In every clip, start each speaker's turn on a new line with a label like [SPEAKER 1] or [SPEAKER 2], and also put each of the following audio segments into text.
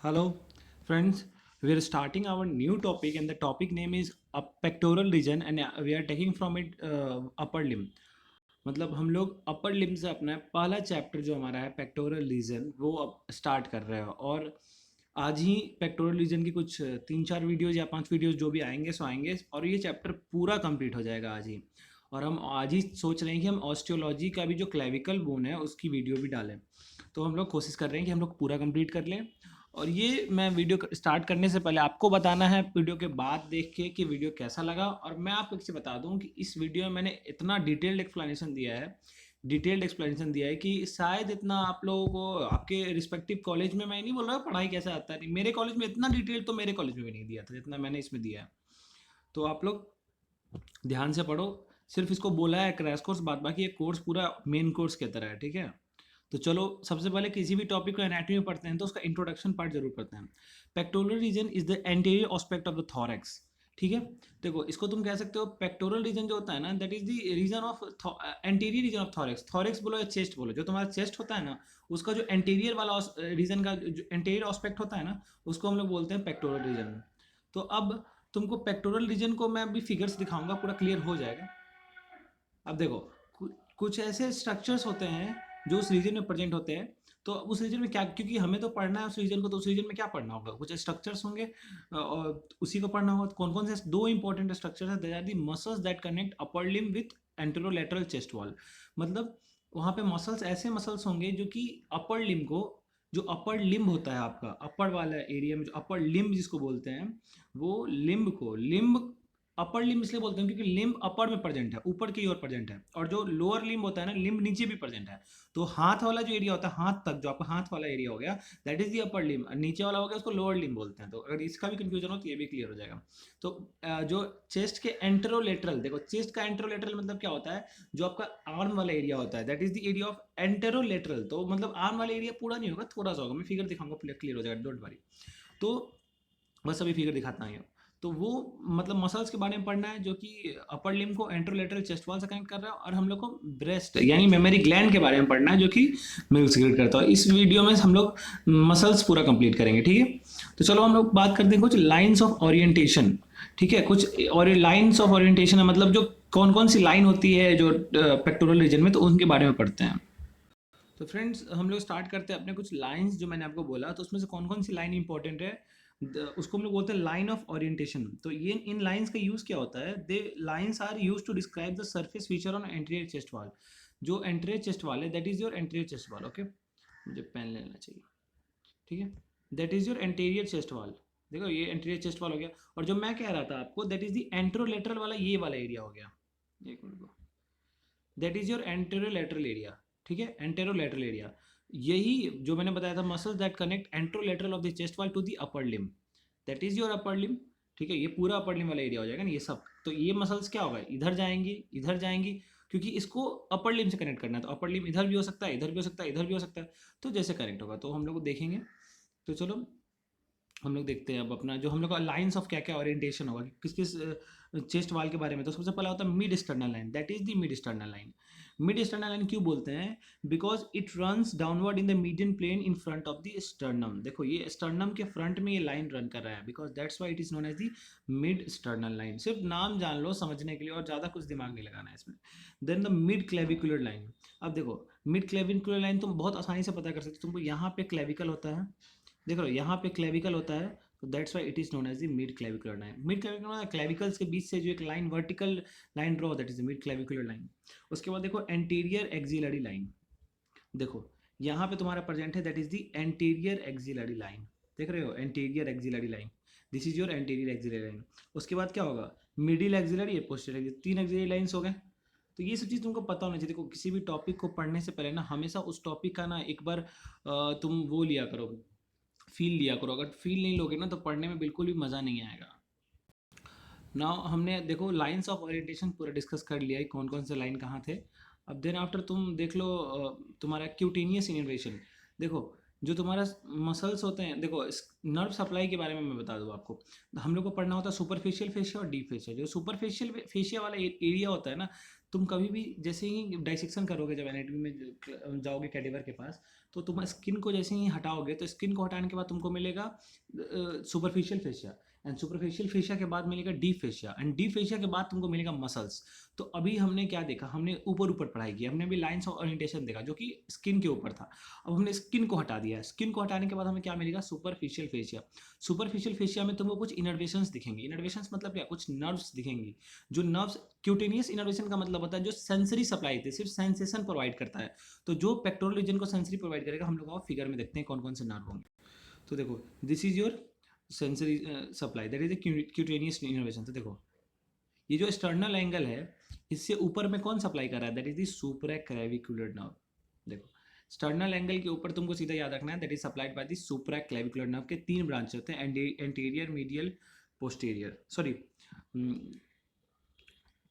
[SPEAKER 1] Hello, friends. We are starting our new topic, and the topic name is a pectoral region, and we are taking from it upper limb. मतलब हम लोग upper limb से अपना पहला chapter जो हमारा है पेक्टोरल रीजन वो अब स्टार्ट कर रहे हैं। और आज ही पेक्टोरल रीजन की कुछ 3-4 वीडियोज़ या 5 वीडियोज़ जो भी आएंगे सो आएंगे, और ये चैप्टर पूरा कंप्लीट हो जाएगा आज ही। और हम आज ही सोच रहे हैं कि हम ऑस्टियोलॉजी का भी जो क्लेविकल बोन है उसकी वीडियो भी डालें। तो हम लोग कोशिश कर रहे हैं कि हम लोग पूरा कंप्लीट कर लें। और ये मैं वीडियो स्टार्ट करने से पहले आपको बताना है वीडियो के बाद देख के कि वीडियो कैसा लगा। और मैं आपको इससे बता दूं कि इस वीडियो में मैंने इतना डिटेल्ड एक्सप्लेनेशन दिया है कि शायद इतना आप लोगों को आपके रिस्पेक्टिव कॉलेज में, मैं नहीं बोल रहा पढ़ाई कैसे आता है, नहीं मेरे कॉलेज में इतना डिटेल तो मेरे कॉलेज में भी नहीं दिया था जितना मैंने इसमें दिया है। तो आप लोग ध्यान से पढ़ो। सिर्फ इसको बोला है क्रैश कोर्स, बाद बाकी ये कोर्स पूरा मेन कोर्स की तरह है, ठीक है। तो चलो सबसे पहले किसी भी टॉपिक को एनाटॉमी में पढ़ते हैं तो उसका इंट्रोडक्शन पार्ट जरूर पढ़ते हैं। Pectoral region is the anterior aspect of the thorax. ठीक है, देखो इसको तुम कह सकते हो पेक्टोरल रीजन जो होता है ना, that is the region of anterior region of thorax. Thorax बोलो या चेस्ट बोलो, जो तुम्हारा चेस्ट होता है ना उसका जो एंटीरियर वाला रीजन का जो एंटीरियर एस्पेक्ट होता है ना उसको हम लोग बोलते हैं पेक्टोरल रीजन। तो अब तुमको पेक्टोरल रीजन को मैं अभी फिगर्स दिखाऊंगा, पूरा क्लियर हो जाएगा। अब देखो कुछ ऐसे स्ट्रक्चर्स होते हैं जो उस रीजन में प्रेजेंट होते हैं। तो उस रीजन में क्या, क्योंकि हमें तो पढ़ना है उस रीजन को, तो उस रीजन में क्या पढ़ना होगा, कुछ स्ट्रक्चर्स होंगे और उसी को पढ़ना होगा। तो कौन कौन से दो इंपॉर्टेंट स्ट्रक्चर्स है, they are the muscles that connect upper limb with anterolateral chest wall. मतलब वहाँ पे मसल्स, ऐसे मसल्स होंगे जो कि अपर लिम्ब को, जो अपर लिम्ब होता है आपका अपर वाला एरिया में, जो अपर लिम्ब जिसको बोलते हैं, वो लिम्ब अपर लिम्ब इसलिए बोलते हैं क्योंकि लिम्ब अपर में प्रेजेंट है, ऊपर की ओर प्रेजेंट है, और जो लोअर लिम्ब होता है ना, लिम्ब नीचे भी प्रेजेंट है। तो हाथ वाला जो एरिया होता है, हाथ तक जो आपका हाथ वाला एरिया हो गया, that is the upper limb. नीचे वाला हो गया उसको लोअर लिम्ब बोलते हैं। तो अगर इसका भी कंफ्यूजन हो तो ये भी क्लियर हो जाएगा। तो जो चेस्ट के एंटेरोलेटरल, देखो चेस्ट का एंटेरोलेटरल मतलब क्या होता है, जो आपका आर्म वाला एरिया होता है, that is the area of anterolateral. तो मतलब आर्म वाला एरिया पूरा नहीं होगा, थोड़ा सा होगा, मैं फिगर दिखाऊंगा, क्लियर हो जाएगा, डोंट वरी। तो बस अभी फिगर दिखाता हूँ। तो वो मतलब मसल्स के बारे में पढ़ना है जो कि अपर लिम्ब को एंट्रोलेटरल चेस्ट वॉल से कनेक्ट कर रहा है, और हम लोग को ब्रेस्ट यानी मेमोरी ग्लैंड के बारे में पढ़ना है जो कि मिल्क सीक्रेट करता है। इस वीडियो में हम लोग मसल्स पूरा कंप्लीट करेंगे, ठीक है। तो चलो हम लोग बात करते हैं कुछ लाइंस ऑफ ओरिएंटेशन। ठीक है, कुछ और लाइंस ऑफ ओरिएंटेशन है, मतलब जो कौन कौन सी लाइन होती है जो पेक्टोरल रीजन में, तो उनके बारे में पढ़ते हैं। तो फ्रेंड्स हम लोग स्टार्ट करते हैं अपने कुछ लाइंस जो मैंने आपको बोला, तो उसमें से कौन कौन सी लाइन इंपॉर्टेंट है, उसको हम लोग बोलते हैं लाइन ऑफ ओरिएंटेशन। तो ये इन लाइंस का यूज़ क्या होता है, they lines are use to describe the surface feature on anterior chest wall. जो एंटीरियर चेस्ट वॉल है that is your anterior chest wall. Okay, मुझे पेन लेना चाहिए, ठीक है। That is your anterior chest wall. देखो ये एंटीरियर चेस्ट वॉल हो गया, और जो मैं कह रहा था आपको दैट इज द एंट्रोलेटरल वाला, ये वाला एरिया हो गया। एक मिनट को, that is your anterolateral area. ठीक है, एंटेरोलेटरल एरिया, यही जो मैंने बताया था, muscles that connect anterolateral of the chest wall to the upper limb, that is your upper limb. ठीक है, ये पूरा अपर लिम्ब वाला एरिया हो जाएगा ना ये सब। तो ये मसल्स क्या होगा, इधर जाएंगी, क्योंकि इसको अपर लिम्ब से कनेक्ट करना है। तो अपर लिम्ब इधर भी हो सकता है, इधर भी हो सकता है, इधर भी हो सकता है। तो जैसे कनेक्ट होगा तो हम लोग देखेंगे। तो चलो हम लोग देखते हैं अब अपना जो हम लोग का लाइंस ऑफ क्या क्या ओरिएंटेशन होगा किस किस चेस्ट वाल के बारे में। तो सबसे पहला होता है mid sternal line, that is the mid sternal line. Mid sternal line क्यों बोलते हैं, because it runs downward in the median plane in front of the sternum. देखो ये स्टर्नम के फ्रंट में ये लाइन रन कर रहा है, because that's why it is known as the mid sternal line. सिर्फ नाम जान लो समझने के लिए, और ज़्यादा कुछ दिमाग नहीं लगाना है इसमें। Then the mid clavicular line. अब देखो मिड क्लेविकुलर लाइन तुम बहुत आसानी से पता कर सकते हो, तुमको यहाँ पे क्लेविकल होता है, देख लो यहाँ पे क्लेविकल होता है, तो that's why it is known as the mid clavicular line. Mid clavicular clavicles के बीच से जो एक line vertical line draw, that is the mid clavicular line. उसके बाद देखो एंटीरियर एक्सिलरी लाइन, देखो यहाँ पे तुम्हारा प्रेजेंट है, that is the anterior axillary line. देख रहे हो, anterior axillary line, this is your anterior axillary line. उसके बाद क्या होगा, मिडिल एक्सिलरी, पोस्टीरियर एक्सिलरी, तीन एक्सिलरी लाइंस हो गए। तो ये सब चीज़ तुमको पता होना चाहिए। देखो किसी भी टॉपिक को पढ़ने से पहले ना हमेशा उस टॉपिक का ना एक बार तुम वो लिया करो, फील लिया करो। अगर फील नहीं लोगे ना तो पढ़ने में बिल्कुल भी मज़ा नहीं आएगा। ना हमने देखो लाइंस ऑफ ओरिएंटेशन पूरा डिस्कस कर लिया है, कौन कौन से लाइन कहाँ थे। अब देन आफ्टर तुम देख लो तुम्हारा क्यूटेनियस इनर्वेशन। देखो जो तुम्हारा मसल्स होते हैं, देखो नर्व सप्लाई के बारे में मैं बता दूँ आपको। हम लोग को पढ़ना होता है सुपरफिशियल फेशिया और डीप फेशिया। जो सुपरफिशियल फेशिया वाला एरिया होता है ना, तुम कभी भी जैसे ही डाइसेक्शन करोगे, जब एनाटॉमी में जाओगे कैडेवर के पास, तो तुम स्किन को जैसे ही हटाओगे तो स्किन को हटाने के बाद तुमको मिलेगा superficial fascia, and superficial fascia के बाद मिलेगा deep fascia, and deep fascia के बाद तुमको मिलेगा मसल्स। तो अभी हमने क्या देखा, हमने ऊपर ऊपर पढ़ाई की, हमने अभी लाइन्स ऑफ ओरिएंटेशन देखा जो कि स्किन के ऊपर था। अब हमने स्किन को हटा दिया, स्किन को हटाने के बाद हमें क्या मिलेगा, सुपरफिशियल फेशिया। सुपरफिशियल फेशिया में तुमको कुछ इनर्वेशंस दिखेंगे। इनर्वेशंस मतलब क्या, कुछ नर्व्स दिखेंगी, जो नर्व्स, क्यूटेनियस इनर्वेशन का मतलब होता है जो सेंसरी सप्लाई थे, सिर्फ सेंसेशन प्रोवाइड करता है। तो जो पेक्टोरल रीजन को सेंसरी प्रोवाइड करेगा, हम लोग फिगर में देखते हैं कौन कौन से नर्व होंगे। तो देखो, this is your sensory supply, that is a cutaneous innervation. तो देखो, ये जो एक्सटर्नल एंगल है, इससे ऊपर में कौन सप्लाई कर रहा है, that is the supraclavicular nerve. देखो, एक्सटर्नल एंगल के ऊपर तुमको सीधा याद रखना है, that is supplied by the supraclavicular nerve के 3 ब्रांच होते हैं, anterior, medial, posterior, sorry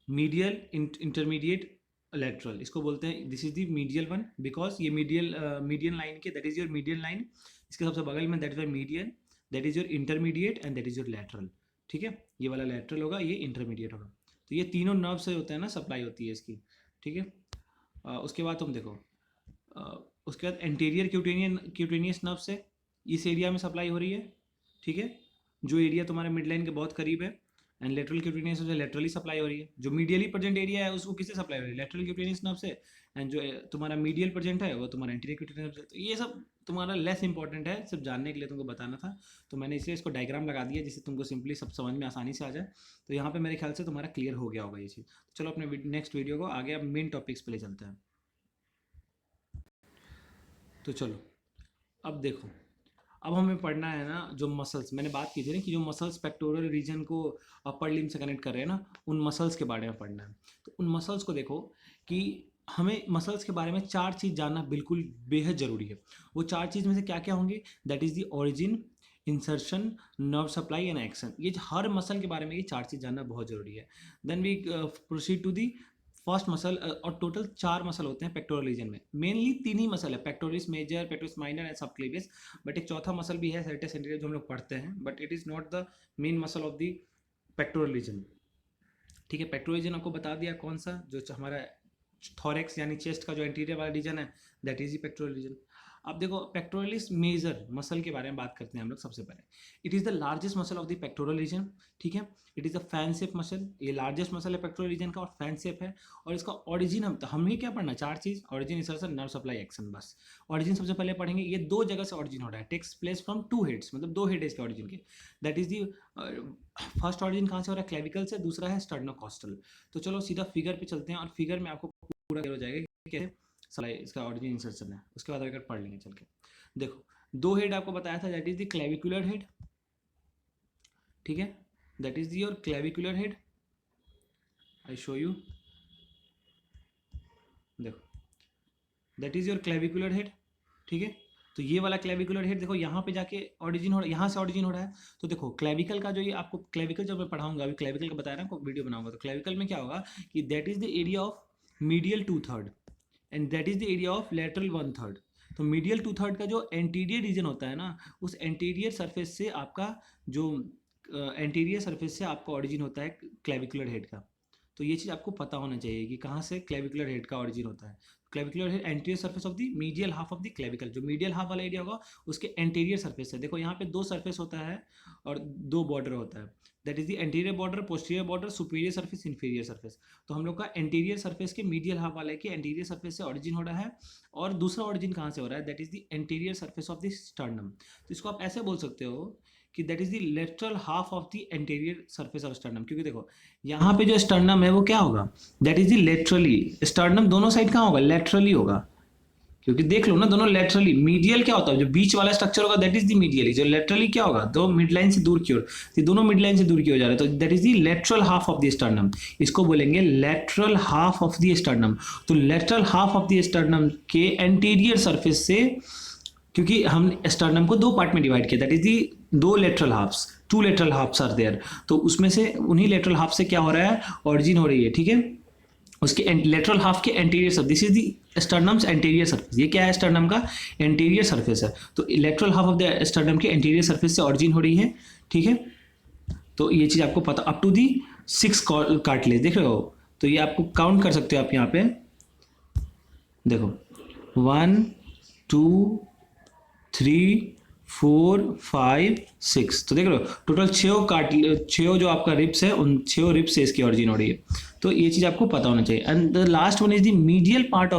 [SPEAKER 1] medial, intermediate, lateral, इसको बोलते हैं। This is the medial one, because ये मीडियन लाइन के, that is your median line, इसके सबसे बगल में that is your median, that is your intermediate and that is your lateral. ठीक है, ये वाला लेटरल होगा, ये इंटरमीडिएट होगा। तो ये तीनों नर्व से होता है ना, सप्लाई होती है इसकी। ठीक है, उसके बाद तुम देखो, उसके बाद एंटीरियर क्यूटेनियस नर्व से इस एरिया में सप्लाई हो रही है। ठीक है, जो एरिया तुम्हारे मिड लाइन के बहुत करीब है, एंड लेटरल क्यूटेनियस से लेटरली सप्लाई हो रही है। जो मीडियली प्रेजेंट एरिया है उसको किससे सप्लाई हो रही है, लेटरल क्यूटेनियस नर्व से, एंड जो तुम्हारा मीडियल प्रेजेंट है वो तुम्हारा एंटीरियर क्यूटेनियस नर्व से। तो ये सब तुम्हारा लेस इंपॉर्टेंट है, सिर्फ जानने के लिए तुमको बताना था, तो मैंने इसलिए इसको डायग्राम लगा दिया जिससे तुमको सिंपली सब समझ में आसानी से आ जाए। तो यहाँ पे मेरे ख्याल से तुम्हारा क्लियर हो गया होगा ये चीज़। चलो अपने नेक्स्ट वीडियो को आगे अब मेन टॉपिक्स पे ले चलते हैं। तो चलो अब देखो, अब हमें पढ़ना है ना जो मसल्स, मैंने बात की थी ना कि जो मसल्स पेक्टोरल रीजन को अपर लिम्ब से कनेक्ट कर रहे हैं ना, उन मसल्स के बारे में पढ़ना है। तो उन मसल्स को देखो कि हमें मसल्स के बारे में 4 चीज़ जानना बिल्कुल बेहद ज़रूरी है। वो 4 चीज़ में से क्या क्या होंगे, that is the origin, insertion, nerve supply and action. ये हर मसल के बारे में ये 4 चीज़ जानना बहुत ज़रूरी है। Then we proceed to the first muscle, और टोटल 4 मसल होते हैं पेक्टोरल रीजन में। मेनली 3 ही मसल है, pectoris major, pectoris minor and subclavius, but एक चौथा मसल भी है सर्टस एंटीरियर जो हम लोग पढ़ते हैं, but it is not the main muscle of the pectoral region. ठीक है, पेक्टोरल रीजन आपको बता दिया कौन सा, जो हमारा थॉरेक्स यानी चेस्ट का जो एंटीरियर वाला रीजन है, that is the pectoral region. अब देखो, पेक्टोरलिस मेजर मसल के बारे में बात करते हैं हम लोग सबसे पहले। It is the largest muscle of the pectoral region. ठीक है, it is the fan shape muscle, ये लार्जेस्ट मसल है पेक्टोरल रीजन का और फैन शेप है। और इसका ऑरिजिन हमें क्या पढ़ना, 4 चीज़, origin, insertion, nerve supply, action, बस। ऑरिजिन सबसे पहले पढ़ेंगे, ये 2 जगह से ऑरिजिन हो रहा है, टेक्स प्लेस फ्रॉम 2 हेड्स, मतलब 2 हेड है इसके ऑरिजिन के। That is the first origin कहाँ से हो रहा है, क्लेविकल से, दूसरा है स्टर्नोकॉस्टल। तो चलो सीधा फिगर पे चलते हैं, और फिगर में आपको पूरा क्लियर हो जाएगा कि कैसे सप्लाई इसका ऑरिजिन इंसर्शन है। उसके बाद अगर पढ़ लेंगे चल के। देखो, 2 हेड आपको बताया था, that is the clavicular head. ठीक है, that is your clavicular head, I show you. देखो, that is your clavicular head. ठीक है, तो ये वाला क्लेविकुलर हेड देखो, यहाँ पे जाके ऑरिजिन हो रहा है, यहाँ से ऑरिजिन हो रहा है। तो देखो, क्लेविकल का जो ये आपको क्लेविकल जब मैं पढ़ाऊंगा, अभी क्लेविकल का बताया ना, वीडियो बनाऊंगा, तो क्लेविकल में क्या होगा कि that is the area of medial 2/3 and that is the area of lateral 1/3। तो मीडियल 2/3 का जो एंटीरियर रीजन होता है ना, उस एंटीरियर सरफेस से आपका जो एंटीरियर सरफेस से आपका ऑरिजिन होता है क्लेविकुलर हेड का। तो ये चीज़ आपको पता होना चाहिए कि कहाँ से क्लेविकुलर हेड का ऑरिजिन होता है। Clavicular head anterior surface of the medial half of the clavicle, जो मीडियल हाफ वाला एरिया होगा उसके एंटीरियर सरफेस है। देखो, यहाँ पे 2 सरफेस होता है और 2 बॉर्डर होता है, that is the anterior border, posterior border, superior surface, inferior surface. तो हम लोग का एंटीरियर सरफेस के मीडियल हाफ वाले के एंटीरियर सरफेस से ऑरिजिन हो रहा है, और दूसरा ऑरिजिन कहाँ से हो रहा है, that is the anterior surface of the sternum. तो इसको आप ऐसे बोल सकते हो कि that is the lateral half of the anterior surface of sternum, क्योंकि देखो यहाँ पे जो स्टर्नम है वो क्या होगा, that is the laterally, sternum दोनों साइड कहाँ होगा, लेटरली होगा, क्योंकि देख लो ना दोनों लेटरली। मीडियल क्या होता है, जो बीच वाला स्ट्रक्चर होगा दैट इज द मीडियली, जो लेटरली क्या होगा, दो मिड लाइन से दूर की ओर, तो दोनों मिड लाइन से दूर की ओर जा रहे हैं, तो that is the lateral half of the sternum. इसको बोलेंगे lateral half of the sternum. तो lateral half of the sternum के एंटीरियर सरफेस से, क्योंकि हम स्टर्नम को 2 पार्ट में डिवाइड किया, that is the 2 lateral halfs, 2 lateral halfs are there. तो उसमें से उन्हीं लेटरल हाफ से क्या हो रहा है, ऑरिजिन हो रही है। ठीक है, उसके लेटरल हाफ के anterior surface, this is the sternum's anterior surface. ये क्या है, स्टर्नम का एंटीरियर सरफेस है। तो lateral half of the sternum के एंटीरियर सरफेस से ऑरिजिन हो रही है। ठीक है, तो ये चीज़ आपको पता, अप टू दी 6 कार्टिलेज देख रहे हो, तो ये आपको काउंट कर सकते हो आप यहाँ पे। देखो 1 2 3 4 5 6, तो देख लो टोटल 6 जो आपका रिप्स है, उन 6 रिप्स से इसकी ऑरिजिन हो रही है। तो ये चीज़ आपको पता होना चाहिए। And the last one is the medial part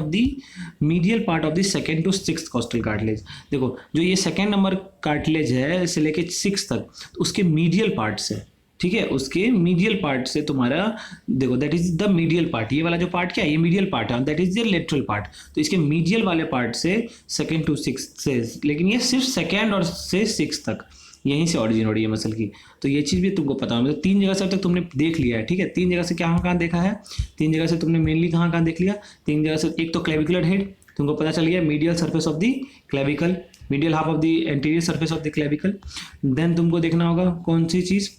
[SPEAKER 1] of the second to six costal cartilage. देखो जो ये सेकेंड नंबर कार्टिलेज है इसे लेके 6 तक, तो उसके मीडियल पार्ट से, ठीक है, उसके मीडियल पार्ट से तुम्हारा देखो that is the medial part, ये वाला जो पार्ट क्या है, ये मीडियल पार्ट है, that is the lateral part. तो इसके मीडियल वाले पार्ट से सेकंड टू सिक्स से, लेकिन ये सिर्फ सेकंड और से सिक्स तक यहीं से ऑरिजिन हो रही है मसल की। तो ये चीज़ भी तुमको पता होगा। तो 3 जगह से अब तक तुमने देख लिया है, ठीक है। 3 जगह से कहाँ कहाँ देखा है, 3 जगह से तुमने मेनली कहाँ कहाँ देख लिया, 3 जगह से। एक तो क्लेविकुलर हेड तुमको पता चल गया, medial surface of the clavicle, medial half of the anterior surface of the clavicle. Then तुमको देखना होगा कौन सी चीज़,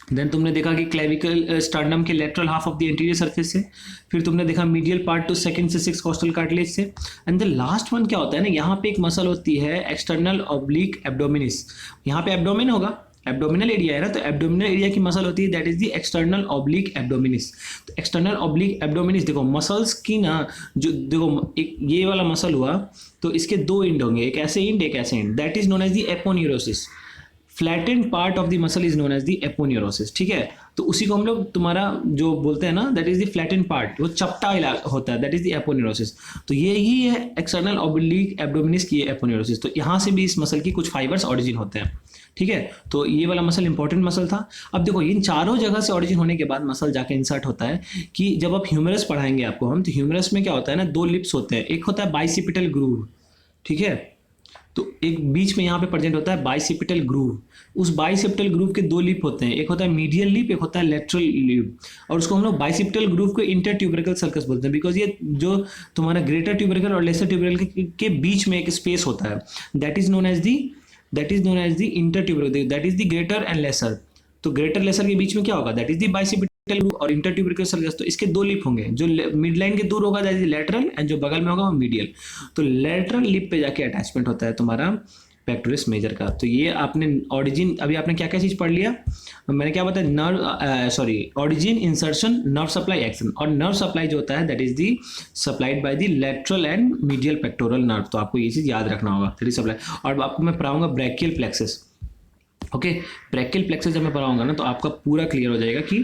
[SPEAKER 1] देन तुमने देखा कि क्लेविकल स्टर्नम के lateral half of the anterior surface से, फिर तुमने देखा मीडियल पार्ट टू सेकंड से सिक्स कॉस्टल कार्टिलेज से। एंड द लास्ट वन क्या होता है ना, यहाँ पे एक मसल होती है एक्सटर्नल ऑब्लिक एब्डोमिनिस। यहाँ पे एब्डोमिन होगा, एब्डोमिनल एरिया है ना, तो एब्डोमिनल एरिया की मसल होती है that is the external oblique abdominis. तो एक्सटर्नल ऑब्लिक एब्डोमिनिस देखो मसल्स की ना, जो देखो एक ये वाला मसल हुआ तो इसके 2 एंड होंगे, एक ऐसे एंड एक ऐसे end, that is known as the aponeurosis. Flattened part of the muscle is known as the aponeurosis, ठीक है। तो उसी को हम लोग तुम्हारा जो बोलते हैं ना, that is the flattened part, वो चपटा होता है, दैट इज द एपोन्यूरोसिस। तो ये ही है एक्सटर्नल ऑब्लिक एब्डोमिनिस की एपोन्यूरोसिस। तो यहाँ से भी इस मसल की कुछ फाइबर्स ऑरिजिन होते हैं, ठीक है। तो ये वाला मसल इंपॉर्टेंट मसल था। अब देखो इन चारों जगह से ऑरिजिन होने के बाद मसल जाके इंसर्ट होता है कि जब आप ह्यूमरस पढ़ाएंगे आपको हम, तो ह्यूमरस में क्या होता है ना, 2 लिप्स होते हैं, एक होता है बाइसिपिटल ग्रूव, ठीक है। तो एक बीच में यहाँ पे प्रेजेंट होता है बाइसिपिटल ग्रूव। उस बाइसिपिटल ग्रूव के 2 लिप होते हैं, एक होता है मीडियल लिप, एक होता है लेटरल लिप। और उसको हम लोग बाइसिपिटल ग्रूव को इंटर ट्यूबरिकल सर्कस बोलते हैं, बिकॉज ये जो तुम्हारा ग्रेटर ट्यूबरिकल और लेसर ट्यूबरिकल के बीच में एक स्पेस होता है, that is known as the inter tubercle, that is the greater and lesser. तो ग्रेटर लेसर के बीच में क्या होगा, that is the bicipital groove और इंटर ट्यूबरिकल सर्कस। तो इसके 2 लिप होंगे, जो मिड लाइन के दूर होगा दैट इज लेटरल, एंड जो बगल में होगा वो मीडियल। तो लेटरल लिप पे जाके अटैचमेंट होता है तुम्हारा पेक्टोरिस मेजर का। तो ये आपने ऑरिजिन, अभी आपने क्या क्या चीज़ पढ़ लिया, मैंने क्या बताया, nerve origin, insertion, nerve supply, action. और नर्व सप्लाई जो होता है that is the supplied by the lateral and medial pectoral nerve. तो आपको ये चीज़ याद रखना होगा, दैट इज सप्लाई। और आपको मैं पढ़ाऊंगा brachial plexus, okay. Brachial plexus जब मैं पढ़ाऊंगा ना तो आपका पूरा क्लियर हो जाएगा कि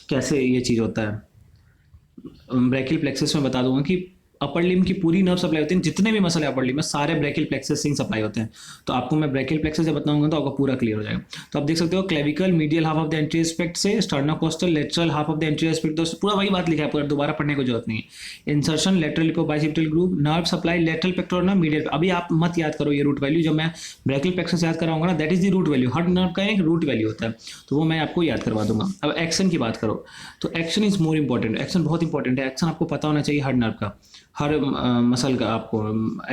[SPEAKER 1] कैसे ये चीज़ होता है। ब्रैकियल प्लेक्सस में बता दूंगा कि अपर लिम की पूरी नर्व सप्लाई होती है, जितने भी मसल है अपर लिम में सारे ब्रैकियल प्लेक्सस से ही सप्लाई होते हैं। तो आपको मैं ब्रैकियल प्लेक्सस से बताऊंगा तो आपको पूरा क्लियर हो जाएगा। तो आप देख सकते हो clavicle medial half of the anterior aspect से, sternocostal lateral half of the anterior aspect, तो पूरा वही बात लिखा है, पूरा दोबारा पढ़ने की जरूरत नहीं है। Insertion lateral lipo bicipital groove, nerve supply lateral pectoral nerve, medial. अभी आप मत याद करो ये रूट वैल्यू, जब मैं ब्रैकियल प्लेक्सस याद कराऊंगा ना, that is the root value. हर नर्व का एक रूट वैल्यू होता है, तो वो मैं आपको याद करवा दूंगा। अब एक्शन की बात करो तो action is more important, action बहुत इंपॉर्टेंट है। एक्शन आपको पता होना चाहिए हर नर्व का, हर मसल का आपको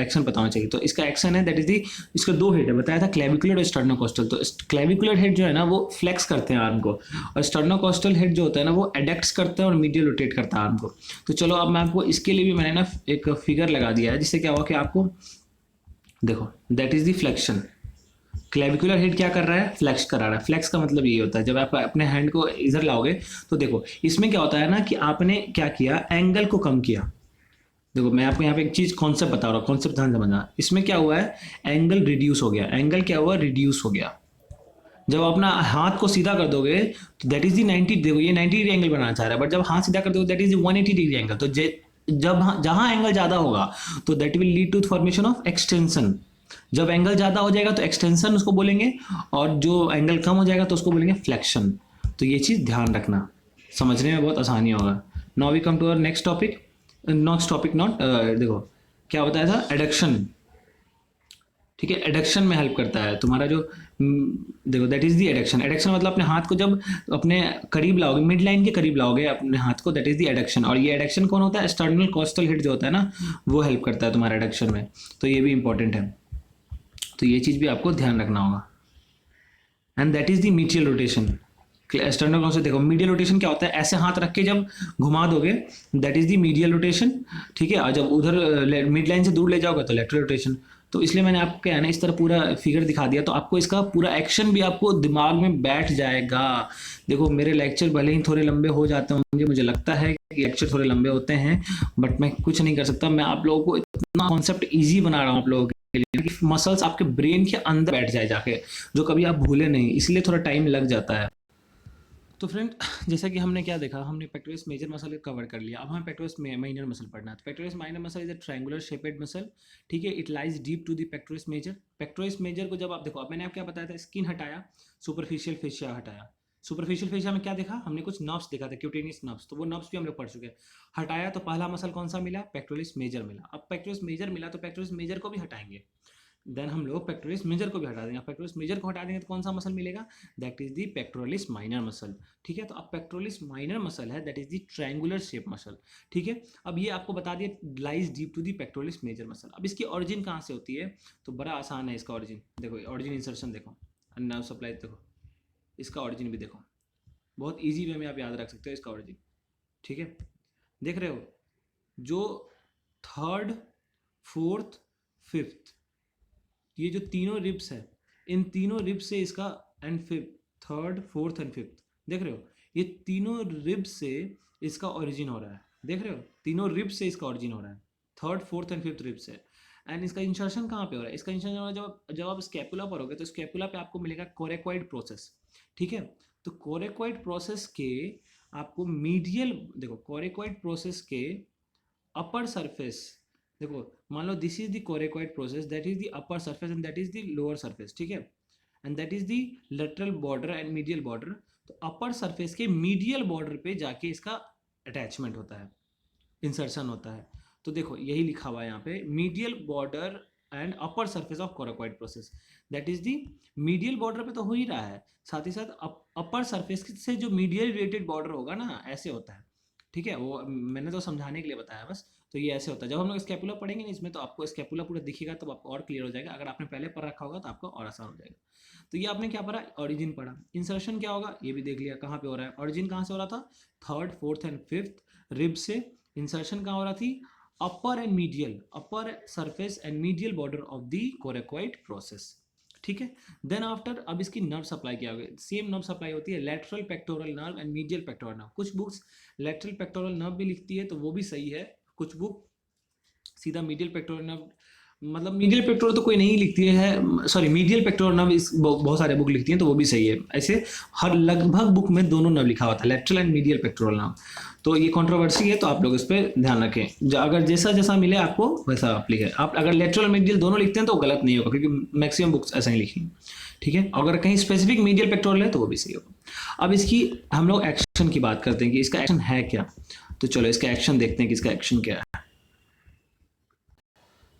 [SPEAKER 1] एक्शन पता होना चाहिए। तो इसका एक्शन है दैट इज दी, इसका 2 हेड है बताया था, क्लेविकुलर और स्टर्नोकोस्टल। तो क्लेविकुलर हेड जो है ना वो फ्लेक्स करते हैं आर्म को, और स्टर्नोकोस्टल हेड जो होता है ना वो एडक्ट्स करते हैं और मीडियल रोटेट करता है आर्म को। तो चलो अब मैं आपको इसके लिए भी मैंने ना एक फिगर लगा दिया है, जिससे क्या हुआ कि आपको देखो that is the flexion. Clavicular head क्या कर रहा है, फ्लेक्स करा रहा है। फ्लेक्स का मतलब ये होता है जब आप अपने हैंड को इधर लाओगे तो देखो इसमें क्या होता है ना कि आपने क्या किया, एंगल को कम किया। देखो मैं आपको यहाँ पे एक चीज कॉन्सेप्ट बता रहा हूँ, कॉन्सेप्ट ध्यान समझना। इसमें क्या हुआ है, एंगल रिड्यूस हो गया। एंगल क्या हुआ, रिड्यूस हो गया। जब अपना हाथ को सीधा कर दोगे तो दैट इज दी 90, देखो ये 90 डिग्री एंगल बनाना चाह रहा है, बट जब हाथ सीधा कर दोगे दैट इज 180 डिग्री एंगल। तो जब जहां एंगल ज्यादा होगा तो that will lead to formation of extension. जब एंगल ज्यादा हो जाएगा तो एक्सटेंशन उसको बोलेंगे, और जो एंगल कम हो जाएगा तो उसको बोलेंगे फ्लेक्शन। तो ये चीज ध्यान रखना, समझने में बहुत आसानी होगा। Now we come to our next topic. देखो क्या बताया था, एडक्शन, ठीक है। एडक्शन में हेल्प करता है तुम्हारा जो देखो that is the adduction. Adduction मतलब अपने हाथ को जब अपने करीब लाओगे, मिड लाइन के करीब लाओगे अपने हाथ को, दैट इज द एडक्शन। और ये एडक्शन कौन होता है, स्टर्नल कोस्टल हेड जो होता है ना वो हेल्प करता है तुम्हारे एडक्शन में। तो ये भी इंपॉर्टेंट है, तो ये चीज भी आपको ध्यान रखना होगा। And that is the medial rotation. Sternal से देखो मीडियल रोटेशन क्या होता है, ऐसे हाथ रख के जब घुमा दोगे that is the medial rotation, ठीक है। और जब उधर मिड लाइन से दूर ले जाओगे तो लेटरल रोटेशन। तो इसलिए मैंने आपको क्या है ना इस तरह पूरा फिगर दिखा दिया, तो आपको इसका पूरा एक्शन भी आपको दिमाग में बैठ जाएगा। देखो मेरे लेक्चर भले ही थोड़े लंबे हो जाते होंगे, मुझे लगता है कि लेक्चर थोड़े लंबे होते हैं, बट मैं कुछ नहीं कर सकता, मैं आप लोगों को इतना कॉन्सेप्ट ईजी बना रहा हूँ आप लोगों के लिए कि मसल्स आपके ब्रेन के अंदर बैठ जाए जाके, जो कभी आप भूले नहीं, इसलिए थोड़ा टाइम लग जाता है। तो फ्रेंड, जैसा कि हमने क्या देखा, हमने पेक्टोरस मेजर मसल कवर कर लिया, अब हमें पेक्टोरस माइनर मसल पढ़ना है। तो pectoris minor muscle is a triangular shaped muscle, ठीक है, it lies deep to the pectoris major. Pectoris major को जब आप देखो, अब मैंने आप क्या बताया था, स्किन हटाया, सुपरफिशियल फेशिया हटाया, सुपरफिशियल फेशिया में क्या देखा हमने, कुछ नर्व्स देखा था, क्यूटेनियस नर्व्स, तो वो नर्व्स भी हम लोग पढ़ चुके हैं। हटाया तो पहला मसल कौन सा मिला, पेक्टोरस मेजर मिला। अब पेक्टोरस मेजर मिला तो पेक्टोरस मेजर को भी हटाएंगे, देन हम लोग पेक्टोरस मेजर को भी हटा देंगे। पेक्टोरस मेजर को हटा देंगे तो कौन सा मसल मिलेगा, that is the pectoralis minor muscle, ठीक है। तो अब पेक्टोरलिस माइनर मसल है, that is the triangular shape muscle, ठीक है। अब ये आपको बता दिया lies deep to the pectoralis major muscle. अब इसकी ऑरिजिन कहाँ से होती है, तो बड़ा आसान है इसका ऑरिजिन, देखो ऑरिजिन इंसर्शन देखो, नर्व सप्लाई देखो, इसका ऑरिजिन भी देखो, बहुत ईजी वे में आप याद रख सकते हो इसका ऑरिजिन, ठीक है। देख रहे हो, जो थर्ड, फोर्थ, फिफ्थ, ये जो तीनों रिब्स है, इन तीनों रिब्स से इसका, and fifth, third, fourth and fifth, देख रहे हो, ये तीनों रिब्स से इसका ओरिजिन हो रहा है, देख रहे हो, तीनों रिब्स से इसका ओरिजिन हो रहा है, third, fourth and fifth ribs से। एंड इसका इंसर्शन कहाँ पे हो रहा है, इसका इंसर्शन हो रहा है जब आप स्कैपुला पर होगे, तो स्कैपुला पे आपको मिलेगा कोरेक्वाइड प्रोसेस, ठीक है। तो कोरेक्वाइड प्रोसेस के आपको मीडियल, देखो कोरेक्वाइड प्रोसेस के अपर सरफेस, देखो मान लो this is the coracoid process, that is the upper surface and that is the lower surface, ठीक है, and that is the lateral border and medial border. तो अपर सरफेस के मीडियल बॉर्डर पे जाके इसका अटैचमेंट होता है, इंसर्शन होता है। तो देखो यही लिखा हुआ है यहाँ पे, medial border and upper surface of कोरेक्वाइड process, that is the medial border पे तो हो ही रहा है, साथ ही साथ अपर सरफेस से जो मीडियल रिलेटेड बॉर्डर होगा ना, ऐसे होता है, ठीक है। वो मैंने तो समझाने के लिए बताया बस। तो ये ऐसे होता है, जब हम लोग स्कैपुला पढ़ेंगे ना इसमें, तो आपको स्कैपुला पूरा दिखेगा, तब आपको और क्लियर हो जाएगा, अगर आपने पहले पढ़ रखा होगा तो आपको और आसान हो जाएगा। तो ये आपने क्या पढ़ा, ओरिजिन पढ़ा, इंसर्शन क्या होगा ये भी देख लिया, कहाँ पे हो रहा है, ओरिजिन कहाँ से हो रहा था, third, fourth and fifth rib से। इंसर्शन कहाँ हो रहा थी, upper and medial, upper surface and medial border of the coracoid process, ठीक है। देन आफ्टर, अब इसकी नर्व सप्लाई क्या होगी, सेम नर्व सप्लाई होती है, lateral pectoral nerve and medial pectoral nerve. कुछ बुक्स लेटरल पेक्टोरल नर्व भी लिखती है, तो वो भी सही है, कुछ बुक सीधा मीडियल पेक्टोरल नर्व, मतलब मीडियल पेक्टोरल तो कोई नहीं लिखती है, सॉरी मीडियल पेक्टोरल नर्व इस बहुत सारे बुक लिखती हैं, तो वो भी सही है। ऐसे हर लगभग बुक में दोनों नर्व लिखा हुआ था, lateral and medial pectoral nerve. तो ये कंट्रोवर्सी है, तो आप लोग इस पर ध्यान रखें, अगर जैसा जैसा मिले आपको वैसा आप लिखें। आप अगर लेटरल और मीडियल दोनों लिखते हैं तो गलत नहीं होगा, क्योंकि मैक्सिमम बुक्स ऐसा ही लिखी, ठीक है। अगर कहीं स्पेसिफिक मीडियल पेक्टोरल है तो वो भी सही होगा। अब इसकी हम लोग एक्शन की बात करते हैं कि इसका एक्शन है क्या, तो चलो इसका एक्शन देखते हैं कि इसका एक्शन क्या है।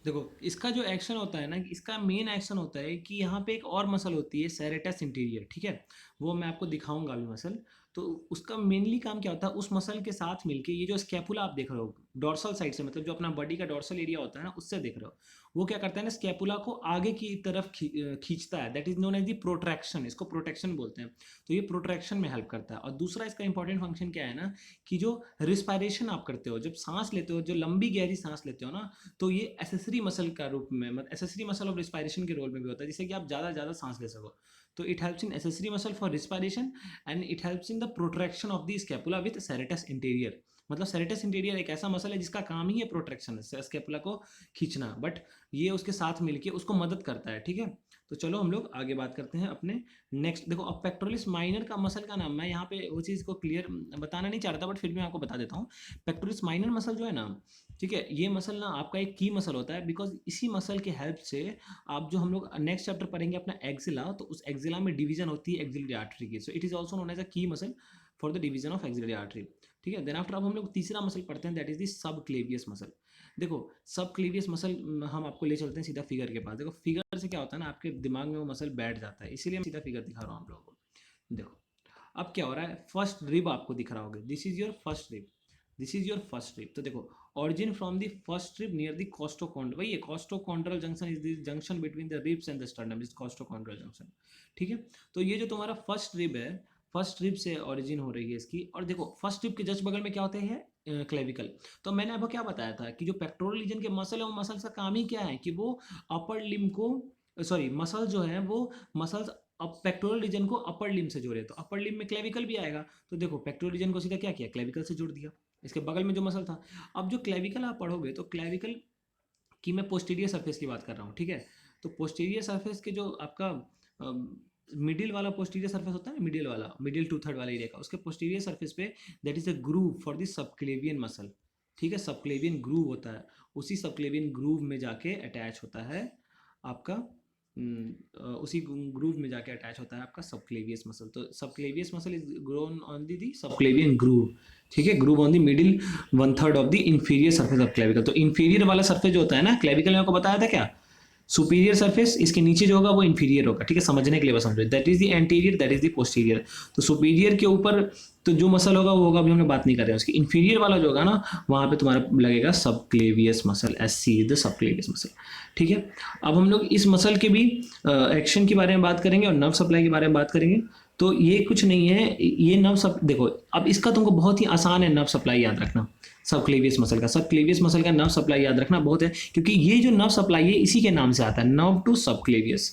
[SPEAKER 1] देखो इसका जो एक्शन होता है ना, इसका मेन एक्शन होता है कि यहाँ पे एक और मसल होती है, सेरेटस इंटीरियर, ठीक है, वो मैं आपको दिखाऊंगा अभी मसल। तो उसका मेनली काम क्या होता है, उस मसल के साथ मिलके ये जो स्कैपुला आप देख रहे हो डोर्सल साइड से, मतलब जो अपना बॉडी का डोर्सल एरिया होता है ना, उससे देख रहे हो, वो क्या करता है ना, स्कैपुला को आगे की तरफ खींचता है, that is known as the protraction, इसको प्रोटेक्शन बोलते हैं। तो ये प्रोट्रैक्शन में हेल्प करता है। और दूसरा इसका इंपॉर्टेंट फंक्शन क्या है ना, कि जो रिस्पायरेशन आप करते हो, जब सांस लेते हो, जो लंबी गहरी सांस लेते हो ना, तो ये एसेसरी मसल का रूप में, मतलब एसेसरी मसल ऑफ रिस्पायरेशन के रोल में भी होता है, जिससे कि आप ज़्यादा सांस ले सको। तो it helps in accessory muscle for respiration and it helps in the protraction of the scapula with serratus interior. मतलब सेरेटस इंटीरियर एक ऐसा मसल है जिसका काम ही है प्रोटेक्शन, स्कैपुला को खींचना, बट ये उसके साथ मिलके उसको मदद करता है, ठीक है। तो चलो हम लोग आगे बात करते हैं अपने नेक्स्ट। देखो अब पेक्टोरलिस माइनर का मसल का नाम, मैं यहाँ पे वो चीज़ को क्लियर बताना नहीं चाह रहा था, बट फिर भी मैं आपको बता देता हूँ। पेक्टोरलिस माइनर मसल जो है ना, ठीक है, ये मसल ना आपका एक की मसल होता है, बिकॉज इसी मसल के हेल्प से आप, जो हम लोग नेक्स्ट चैप्टर पढ़ेंगे अपना एक्सिला, तो उस एक्सिला में डिवीजन होती है एक्सिलरी आर्टरी की, so it is also known as a key muscle for the division of axillary artery, ठीक है। देन आफ्टर अब हम लोग तीसरा मसल पढ़ते हैं, that is the sub Clavius muscle. देखो सब क्लेवियस मसल हम आपको ले चलते हैं सीधा फिगर के पास। देखो फिगर से क्या होता है ना, आपके दिमाग में वो मसल बैठ जाता है, इसीलिए मैं सीधा फिगर दिखा रहा हूँ आप लोगों को। देखो अब क्या हो रहा है, फर्स्ट रिब आपको दिख रहा होगा, this is your first rib, this is your first rib. तो देखो origin from the first rib near the costochondral, वही है costochondral junction is the junction between the ribs and the sternum is costochondral junction, ठीक है। तो ये जो तुम्हारा फर्स्ट रिब है, फर्स्ट रिब से ओरिजिन हो रही है इसकी। और देखो फर्स्ट रिब के जस्ट बगल में क्या होते हैं, क्लेविकल। तो मैंने आपको क्या बताया था कि जो पेक्टोरल रीजन के मसल है, वो मसल्स का काम ही क्या है कि वो अपर लिम को, सॉरी मसल जो है वो मसल्स अब पेक्टोरल रीजन को अपर लिम से जोड़े, तो अपर लिम में क्लेविकल भी आएगा। तो देखो पेक्टोरल रीजन को सीधा क्या किया, क्लेविकल से जोड़ दिया, इसके बगल में जो मसल था। अब जो क्लेविकल आप पढ़ोगे तो क्लेविकल की मैं पोस्टीरियर सरफेस की बात कर रहा हूँ, ठीक है। तो पोस्टीरियर सरफेस के जो आपका मिडिल वाला पोस्टीरियर सरफेस होता है ना, मिडिल वाला, मिडिल टू थर्ड वाला एरिया का, उसके पोस्टीरियर सरफेस पे that is a groove for the subclavian muscle, ठीक है। सबक्लेवियन ग्रूव होता है, उसी सबक्लेवियन ग्रूव में जाके अटैच होता है आपका उसी ग्रूव में जाके अटैच होता है आपका सबक्लेवियस मसल। तो subclavius muscle is grown on the subclavian groove, ठीक है, groove on the middle one third of the inferior surface of clavicle. तो इंफीरियर वाला सरफेस जो होता है ना क्लेविकल में, आपको बताया था क्या, सुपीरियर सरफेस, इसके नीचे जो होगा वो इंफीरियर होगा, ठीक है, समझने के लिए बस समझो, that is the anterior, that is the posterior. तो सुपीरियर के ऊपर तो जो मसल होगा वो होगा, अभी हम लोग बात नहीं कर रहे हैं उसकी। इंफीरियर वाला जो होगा ना, वहाँ पे तुम्हारा लगेगा subclavius muscle, S C is the subclavius muscle, ठीक है। अब हम लोग इस मसल के भी एक्शन के बारे में बात करेंगे और नर्व सप्लाई के बारे में बात करेंगे। तो ये कुछ नहीं है, ये नर्व सब देखो, अब इसका तुमको बहुत ही आसान है नर्व सप्लाई याद रखना, सबक्लेवियस मसल का। सबक्लेवियस मसल का नर्व सप्लाई याद रखना बहुत है, क्योंकि ये जो नर्व सप्लाई है इसी के नाम से आता है, नर्व टू सबक्लेवियस,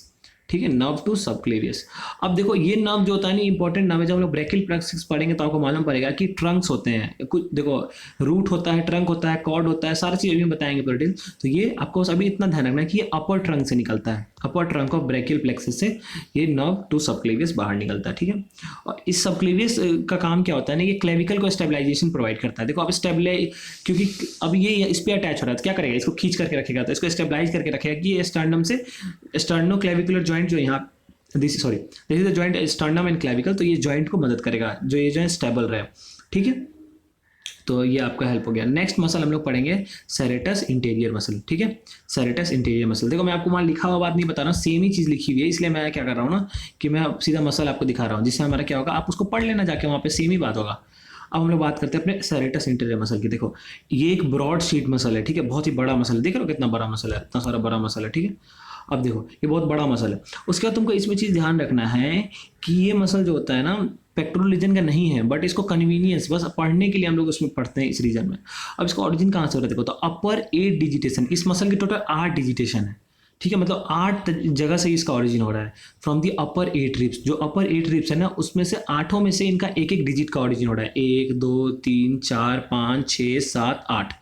[SPEAKER 1] ठीक है, नर्व टू सबक्लेवियस। अब देखो ये नर्व जो होता है ना, इंपॉर्टेंट नर्व है। जब हम लोग ब्रैकियल प्लेक्सस पढ़ेंगे तो आपको मालूम पड़ेगा कि ट्रंक्स होते हैं कुछ, देखो रूट होता है, ट्रंक होता है, कॉर्ड होता है, सारी चीज़ अभी हम बताएंगे पूरे डिटेल। तो ये आपको अभी इतना ध्यान रखना है कि ये अपर ट्रंक से निकलता है, अपर ट्रंक ऑफ ब्रैकियल प्लेक्सस से ये नर्व टू सबक्लेवियस बाहर निकलता है, ठीक है। और इस सबक्लेवियस का काम क्या होता है ना, ये क्लेविकल को स्टेबलाइजेशन प्रोवाइड करता है। देखो अब स्टेबलाइज, क्योंकि अब ये इस पे अटैच हो रहा है तो क्या करेगा, इसको खींच करके रखेगा, तो इसको स्टेबलाइज करके रखेगा कि ये स्टर्नम से, स्टर्नो क्लेविकुलर जॉइंट जो यहाँ, this is the joint sternum and clavicle, तो ये जॉइंट को मदद करेगा जो ये जॉइंट स्टेबल रहे, ठीक है। तो ये आपका हेल्प हो गया। नेक्स्ट मसल हम लोग पढ़ेंगे सेरेटस इंटीरियर मसल, ठीक है, सेरेटस इंटीरियर मसल। देखो मैं आपको वहाँ लिखा हुआ बात नहीं बता रहा हूँ, सेम ही चीज़ लिखी हुई है, इसलिए मैं क्या कर रहा हूँ ना कि मैं सीधा मसल आपको दिखा रहा हूँ, जिससे हमारा क्या होगा, आप उसको पढ़ लेना जाके, वहाँ पे सेम ही बात होगा। अब हम लोग बात करते हैं अपने सेरेटस इंटीरियर मसल की। देखो ये एक ब्रॉड शीट मसल है, ठीक है, बहुत ही बड़ा मसल, देख रहे हो कितना बड़ा मसल है, इतना सारा बड़ा मसल है, ठीक है। अब देखो ये बहुत बड़ा मसल है। उसके बाद तुमको इसमें चीज़ ध्यान रखना है कि ये मसल जो होता है ना पेक्टोरल रीजन का नहीं है, बट इसको कन्वीनियंस बस पढ़ने के लिए हम लोग उसमें पढ़ते हैं इस रीजन में। अब इसका ऑरिजिन कहाँ से हो रहा है, देखो तो अपर 8 डिजिटेशन, इस मसल की टोटल 8 डिजिटेशन है, ठीक है, मतलब 8 जगह से इसका ऑरिजिन हो रहा है फ्रॉम दी अपर 8 रिब्स। जो अपर 8 रिब्स है ना, उसमें से 8 में से इनका एक एक डिजिट का ऑरिजिन हो रहा है, 1 2 3 4 5 6 7 8,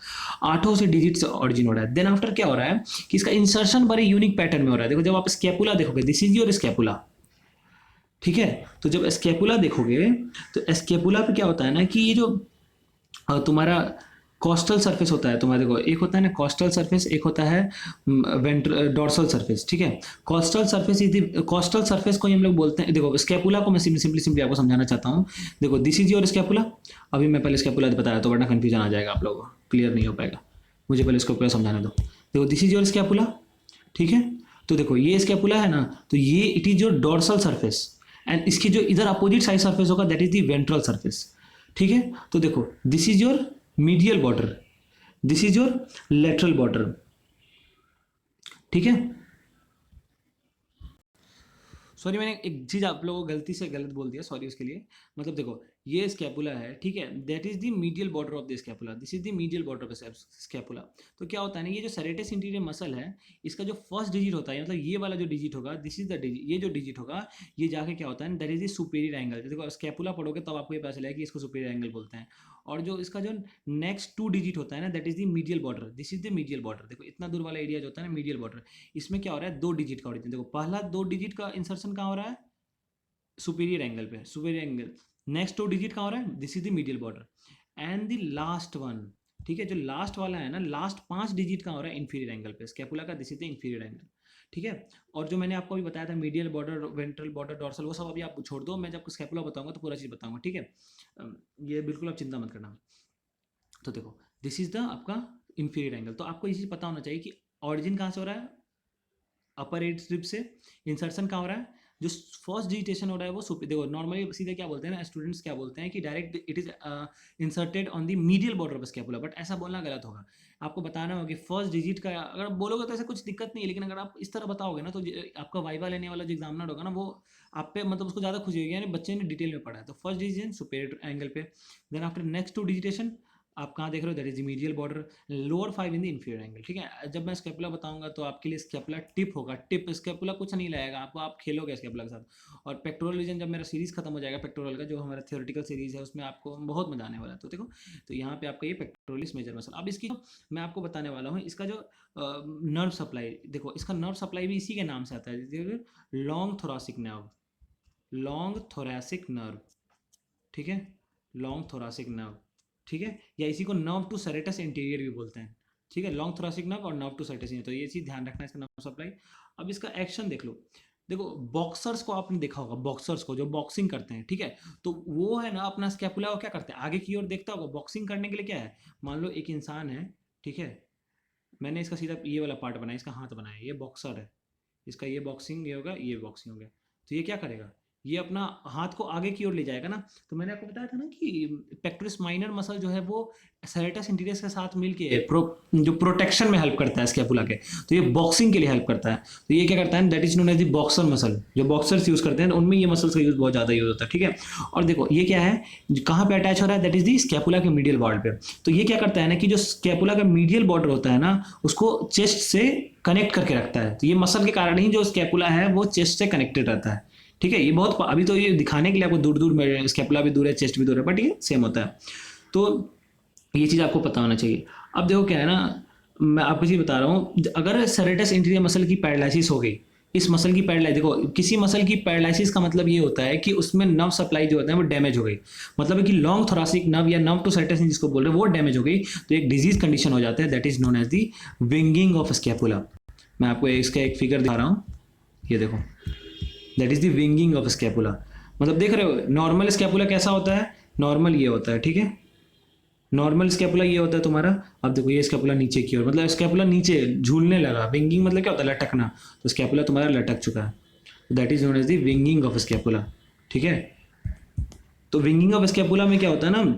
[SPEAKER 1] 8 से डिजिट से ऑरिजिन हो रहा है। देन आफ्टर क्या हो रहा है कि इसका इंसर्शन बड़े यूनिक पैटर्न में हो रहा है। देखो जब आप स्कैपुला देखोगे, दिस इज योर स्कैपुला, ठीक है। तो जब स्कैपुला देखोगे तो स्कैपुला पे क्या होता है ना कि ये जो तुम्हारा कॉस्टल सरफेस होता है तुम्हारे, देखो एक होता है ना कॉस्टल सरफेस, एक होता है डॉर्सल सरफेस, ठीक है। Costal surface is costal surface को ही हम लोग बोलते हैं। देखो स्कैपुला को मैं सिंपली आपको समझाना चाहता हूँ। देखो दिस इज योर स्कैपुला, अभी मैं पहले स्कैपुला बताया तो वरना कंफ्यूजन आ जाएगा आप लोगों को, क्लियर नहीं हो पाएगा, मुझे पहले इसको पूरा समझाने दो। देखो दिस इज योर स्कैपुला, ठीक है। तो देखो ये स्कैपुला है ना, तो ये it is your dorsal surface, and इसकी जो इधर अपोजिट साइड सरफेस होगा that is the ventral surface, ठीक है। तो देखो this is your medial border, this is your lateral border, ठीक है। सॉरी मैंने एक चीज़ आप लोगों को गलती से गलत बोल दिया, सॉरी उसके लिए। मतलब देखो ये स्कैपुला है, ठीक है, that is the medial border of the scapula, this is the medial border of scapula. तो क्या होता है ना, ये जो सेरेटस इंटीरियर मसल है, इसका जो फर्स्ट डिजिट होता है, मतलब ये वाला जो डिजिट होगा, दिस इज द डिजिट, ये जो डिजिट होगा ये जाके क्या होता है, that is the superior angle. देखो स्कैपुला पढ़ोगे तब आपको ये पता चलेगा कि इसको सुपीरियर एंगल बोलते हैं। और जो इसका जो नेक्स्ट 2 डिजिट होता है ना, that is the medial border, this is the medial border. देखो इतना दूर वाला एरिया जो होता है ना मीडियल बॉर्डर, इसमें क्या हो रहा है, 2 डिजिट का ऑरिजिन। देखो पहला 2 डिजिट का इंसर्शन कहाँ हो रहा है, सुपीरियर एंगल पे, सुपीरियर एंगल। नेक्स्ट 2 डिजिट कहाँ हो रहा है, this is the medial border. And the last one, ठीक है, जो लास्ट वाला है ना, लास्ट 5 डिजिट कहाँ हो रहा है, इंफीरियर एंगल पे, स्कैपुला का this is the inferior angle, ठीक है। और जो मैंने आपको अभी बताया था medial border, ventral border, dorsal, वो सब अभी आप छोड़ दो, मैं जब स्कैपुला बताऊंगा तो पूरा चीज़ बताऊंगा, ठीक है। ये बिल्कुल आप चिंता मत करना। तो देखो दिस इज द आपका इंफीरियर एंगल। तो आपको ये चीज़ पता होना चाहिए कि ऑरिजिन कहाँ से हो रहा है, अपर 8 स्ट्रिप से। इंसर्शन कहाँ हो रहा है, जो फर्स्ट डिजिटेशन हो रहा है वो देखो नॉर्मली सीधे क्या बोलते हैं ना स्टूडेंट्स, क्या बोलते हैं कि direct it is inserted on the medial border of scapula, but ऐसा बोलना गलत होगा। आपको बताना होगा कि फर्स्ट डिजिट का, अगर आप बोलोगे तो ऐसा कुछ दिक्कत नहीं है, लेकिन अगर आप इस तरह बताओगे ना तो आपका वाइवा लेने वाला जो एग्जामिनर होगा ना, वो आप पे मतलब उसको ज़्यादा खुशी होगी, यानी बच्चे ने डिटेल में पढ़ा है। तो फर्स्ट डिजिटेशन सुपेरियर एंगल पे, देन आफ्टर नेक्स्ट 2 डिजिटेशन आप कहाँ देख रहे हो, that is the medial border, lower 5 in the inferior angle. ठीक है, जब मैं स्केपुला बताऊंगा तो आपके लिए स्केपुला टिप होगा, टिप स्केपुला कुछ नहीं लगेगा आपको, आप खेलोगे स्केपुला के साथ। और पेक्टोरल रीजन, जब मेरा सीरीज खत्म हो जाएगा पेक्टोरल का, जो हमारा थियोरेटिकल सीरीज है, उसमें आपको बहुत मजा आने वाला है। तो देखो, तो यहाँ पे आपका ये पेक्टोरलिस मेजर मसल। अब इसकी मैं आपको बताने वाला हूँ इसका जो नर्व सप्लाई, देखो इसका नर्व सप्लाई भी इसी के नाम से आता है, long thoracic nerve, long thoracic nerve. ठीक है, लॉन्ग थोरासिक नर्व। ठीक है, या इसी को नर्व टू सेरेटस इंटीरियर भी बोलते हैं। ठीक है, लॉन्ग थोरासिक नर्व और नर्व टू सेरेटस इंटीरियर, तो ये चीज़ ध्यान रखना है इसका नर्व सप्लाई। अब इसका एक्शन देख लो, देखो बॉक्सर्स को आपने देखा होगा, बॉक्सर्स को जो बॉक्सिंग करते हैं, ठीक है, तो वो है ना अपना स्कैपुला को क्या करते हैं, आगे की ओर देखता होगा। बॉक्सिंग करने के लिए क्या है, मान लो एक इंसान है, ठीक है, मैंने इसका सीधा ये वाला पार्ट बनाया, इसका हाथ बनाया, ये बॉक्सर है, इसका ये बॉक्सिंग, ये होगा, ये बॉक्सिंग हो गया। तो ये क्या करेगा, ये अपना हाथ को आगे की ओर ले जाएगा ना। तो मैंने आपको बताया था ना कि पेक्टोरिस माइनर मसल जो है वो सेरेटस इंटीरियस के साथ मिलके जो प्रोटेक्शन में हेल्प करता है स्कैपुला के, तो ये बॉक्सिंग के लिए हेल्प करता है। तो ये क्या करता है, that is known as the boxer muscle. जो बॉक्सर्स यूज करते हैं उनमें ये मसल्स का यूज बहुत ज़्यादा यूज होता है। ठीक है, और देखो ये क्या है, कहाँ पे अटैच हो रहा है, दैट इज दी स्कैपुला के मीडियल बॉर्डर पे। तो ये क्या करता है ना कि जो स्कैपुला का मीडियल बॉर्डर होता है ना, उसको चेस्ट से कनेक्ट करके रखता है। तो ये मसल के कारण ही जो स्कैपुला है वो चेस्ट से कनेक्टेड रहता है। ठीक है, ये बहुत अभी तो ये दिखाने के लिए आपको दूर दूर में स्कैपुला भी दूर है, चेस्ट भी दूर है, बट ये सेम होता है। तो ये चीज़ आपको पता होना चाहिए। अब देखो क्या है ना, मैं आपको चीज़ बता रहा हूँ, अगर सेरेटस इंटीरियर मसल की पैरालिसिस हो गई, इस मसल की पैरालाइज, देखो किसी मसल की पैरालिसिस का मतलब ये होता है कि उसमें नर्व सप्लाई जो होता है वो डैमेज हो गई, मतलब है कि लॉन्ग थोरासिक नर्व या नर्व टू सेरेटस जिसको बोल रहे हैं वो डैमेज हो गई, तो एक डिजीज कंडीशन हो जाता है, that is known as the winging of scapula. मैं आपको इसका एक फिगर दिखा रहा हूँ, ये देखो, that is the winging of scapula. मतलब देख रहे हो नॉर्मल स्कैपुला कैसा होता है, नॉर्मल ये होता है। ठीक है, नॉर्मल स्कैपुला ये होता है तुम्हारा। अब देखो ये स्कैपुला नीचे की ओर, मतलब स्कैपुला नीचे झूलने लगा, विंगिंग मतलब क्या होता है, लटकना। तो स्कैपुला तुम्हारा लटक चुका है, that is known as the winging of scapula. ठीक है, तो विंगिंग ऑफ स्कैपुला में क्या होता है ना,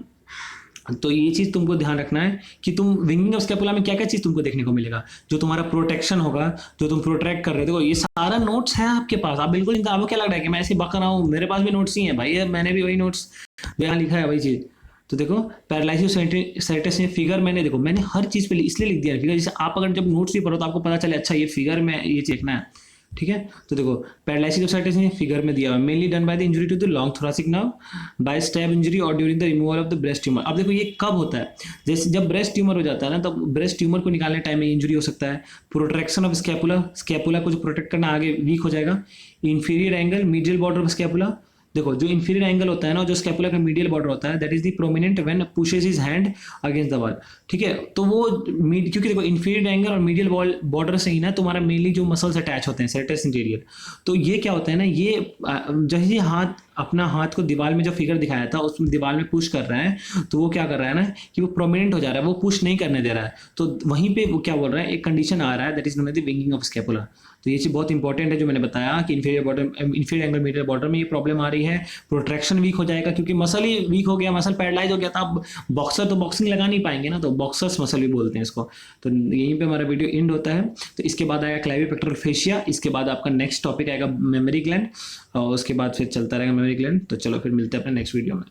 [SPEAKER 1] तो ये चीज़ तुमको ध्यान रखना है कि तुम विंगिंग ऑफ स्कैपुला में क्या क्या चीज़ तुमको देखने को मिलेगा, जो तुम्हारा प्रोटेक्शन होगा, जो तुम प्रोटेक्ट कर रहे हो। देखो ये सारा नोट्स है आपके पास, आप बिल्कुल चिंता, आपको क्या लग रहा है कि मैं ऐसे बक रहा हूँ, मेरे पास भी नोट्स ही हैं भाई, मैंने भी वही नोट्स यहाँ लिखा है वही चीज़। तो देखो पैरालिसिस सेरेटस में फिगर मैंने, देखो मैंने हर चीज़ पे इसलिए लिख दिया फिगर, जैसे आप अगर जब नोट्स भी पढ़ो तो आपको पता चले अच्छा ये फिगर में ये देखना है। ठीक है, तो देखो पैरालिसिस ऑफ सेरेटस ने फिगर में दिया हुआ, mainly done by the injury to the long thoracic nerve by stab injury और during the removal of the breast tumour. अब देखो ये कब होता है, जैसे जब ब्रेस्ट ट्यूमर हो जाता है ना, तब ब्रेस्ट ट्यूमर को निकालने टाइम में इंजरी हो सकता है। प्रोटेक्शन ऑफ स्कैपुला, स्कैपुला को जो प्रोटेक्ट करना आगे वीक हो जाएगा। Inferior angle medial border of scapula, देखो जो इंफीरियर एंगल होता है ना, जो स्कैपुला का मीडियल बॉर्डर होता है, that is the prominent when pushes his hand against the wall. ठीक है, तो वो क्योंकि देखो इंफीरियर एंगल और मीडियल बॉर्डर से ही ना तुम्हारा मेनली जो मसल्स अटैच होते हैं सेरेटस इंटीरियर। तो ये क्या होता है ना, ये जैसे ही हाथ अपना हाथ को दीवार में जो फिगर दिखाया था उसमें दीवार में पुश कर रहा है, तो वो क्या कर रहा है ना कि वो प्रोमिनेंट हो जा रहा है, वो पुश नहीं करने दे रहा है। तो वहीं पे वो क्या बोल रहा है, एक कंडीशन आ रहा है, that is known as the winging of scapula. तो ये चीज़ बहुत इंपॉर्टेंट है जो मैंने बताया कि इंफीरियर एंगल मीडियल बॉर्डर में ये प्रॉब्लम आ रही है, प्रोट्रैक्शन वीक हो जाएगा, क्योंकि मसल ही वीक हो गया, मसल पैरालाइज हो गया था। अब बॉक्सर तो बॉक्सिंग लगा नहीं पाएंगे ना, तो बॉक्सर्स मसल भी बोलते हैं इसको। तो यहीं पे हमारा वीडियो एंड होता है। तो इसके बाद आएगा क्लेविपेक्टोरल फेशिया, इसके बाद आपका नेक्स्ट टॉपिक आएगा मेमोरी ग्लैंड, और उसके बाद फिर चलता रहेगा मेमोरी ग्लैंड। तो चलो फिर मिलते हैं अपने नेक्स्ट वीडियो में।